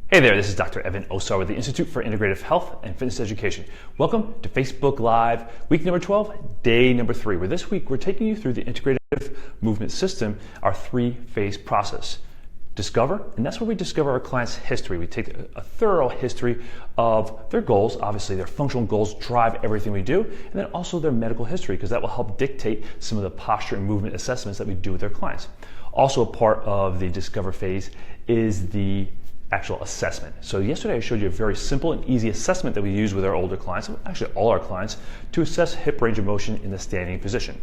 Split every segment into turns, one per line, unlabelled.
Hey there, this is Dr. Evan Osar with the Institute for Integrative Health and Fitness Education. Welcome to Facebook Live, week number 12, day number 3, where this week we're taking you through the Integrative Movement System, our 3-phase process. Discover, and that's where we discover our client's history. We take a thorough history of their goals. Obviously, their functional goals drive everything we do, and then also their medical history, because that will help dictate some of the posture and movement assessments that we do with our clients. Also a part of the Discover phase is the actual assessment. So yesterday I showed you a very simple and easy assessment that we use with our older clients, actually all our clients, to assess hip range of motion in the standing position.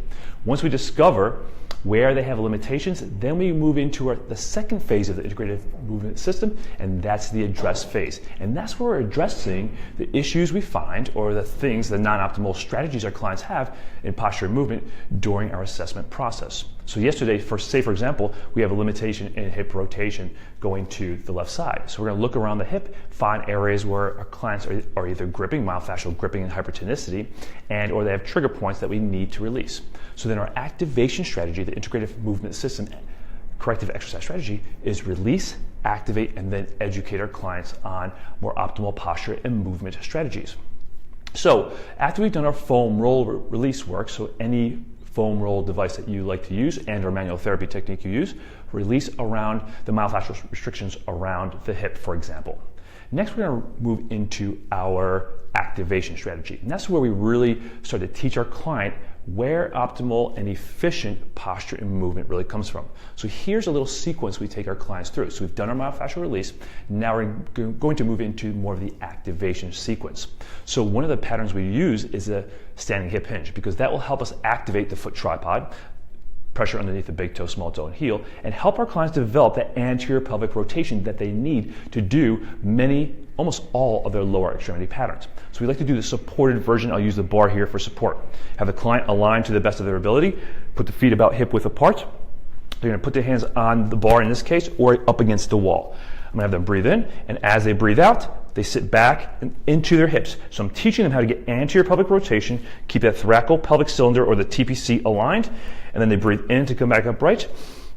Once we discover where they have limitations, then we move into the second phase of the integrative movement system, and that's the address phase. And that's where we're addressing the issues we find or the things, the non-optimal strategies our clients have in posture and movement during our assessment process. So yesterday, for example, we have a limitation in hip rotation going to the left side. So we're going to look around the hip, find areas where our clients are either gripping, myofascial gripping and hypertonicity, and or they have trigger points that we need to release. So then our activation strategy, the integrative movement system, corrective exercise strategy, is release, activate, and then educate our clients on more optimal posture and movement strategies. So after we've done our foam roll release work, so any foam roll device that you like to use and or manual therapy technique you use, release around the myofascial restrictions around the hip, for example. Next, we're going to move into our activation strategy. And that's where we really start to teach our client where optimal and efficient posture and movement really comes from. So here's a little sequence we take our clients through. So we've done our myofascial release. Now we're going to move into more of the activation sequence. So one of the patterns we use is a standing hip hinge, because that will help us activate the foot tripod, pressure underneath the big toe, small toe, and heel, and help our clients develop that anterior pelvic rotation that they need to do almost all of their lower extremity patterns. So we like to do the supported version. I'll use the bar here for support. Have the client aligned to the best of their ability, put the feet about hip width apart. They're going to put their hands on the bar in this case, or up against the wall. I'm going to have them breathe in, and as they breathe out, they sit back and into their hips. So I'm teaching them how to get anterior pelvic rotation, keep that thoracolpelvic cylinder or the TPC aligned, and then they breathe in to come back upright,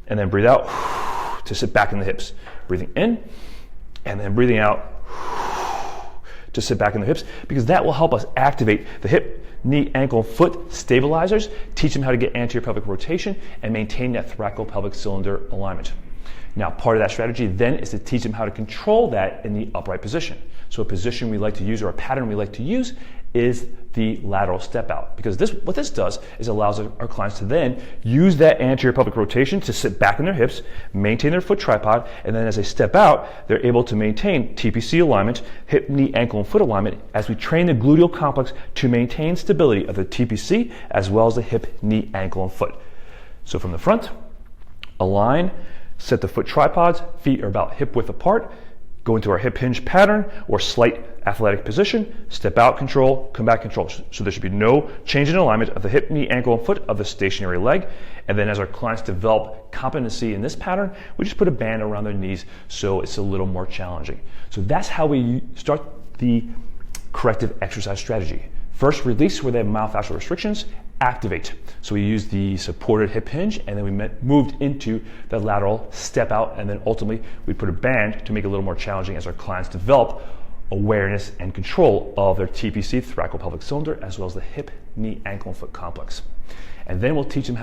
and then breathe out to sit back in the hips. Breathing in, and then breathing out to sit back in the hips, because that will help us activate the hip, knee, ankle, foot stabilizers, teach them how to get anterior pelvic rotation, and maintain that thoracolpelvic cylinder alignment. Now, part of that strategy then is to teach them how to control that in the upright position. So a position we like to use, or a pattern we like to use, is the lateral step out. Because what this does is allows our clients to then use that anterior pelvic rotation to sit back in their hips, maintain their foot tripod, and then as they step out, they're able to maintain TPC alignment, hip, knee, ankle, and foot alignment as we train the gluteal complex to maintain stability of the TPC as well as the hip, knee, ankle, and foot. So from the front, align, set the foot tripods, feet are about hip width apart, go into our hip hinge pattern or slight athletic position, step out, control, come back, control. So there should be no change in alignment of the hip, knee, ankle, and foot of the stationary leg. And then as our clients develop competency in this pattern, we just put a band around their knees so it's a little more challenging. So that's how we start the corrective exercise strategy. First, release where they have myofascial restrictions, activate. So we use the supported hip hinge, and then we moved into the lateral step out, and then ultimately we put a band to make it a little more challenging as our clients develop awareness and control of their TPC, thoracolpelvic cylinder, as well as the hip, knee, ankle, and foot complex. And then we'll teach them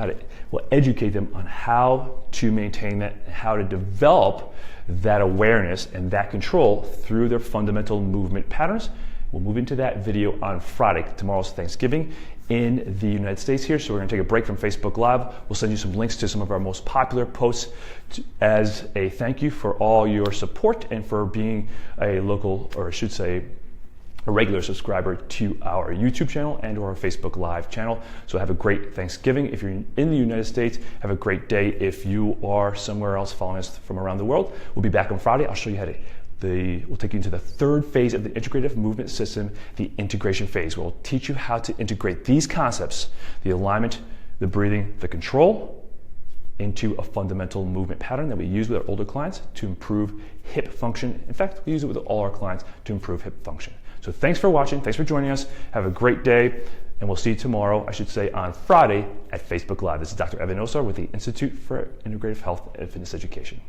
we'll educate them on how to maintain that, and how to develop that awareness and that control through their fundamental movement patterns. We'll move into that video on Friday. Tomorrow's Thanksgiving in the United States here, so we're going to take a break from Facebook Live. We'll send you some links to some of our most popular posts as a thank you for all your support and for being a local, or I should say, a regular subscriber to our YouTube channel and or our Facebook Live channel. So have a great Thanksgiving if you're in the United States. Have a great day if you are somewhere else following us from around the world. We'll be back on Friday. I'll show you how to we'll take you into the third phase of the integrative movement system, the integration phase. We'll teach you how to integrate these concepts, the alignment, the breathing, the control, into a fundamental movement pattern that we use with our older clients to improve hip function. In fact, we use it with all our clients to improve hip function. So thanks for watching. Thanks for joining us. Have a great day. And we'll see you tomorrow, I should say on Friday, at Facebook Live. This is Dr. Evan Osar with the Institute for Integrative Health and Fitness Education.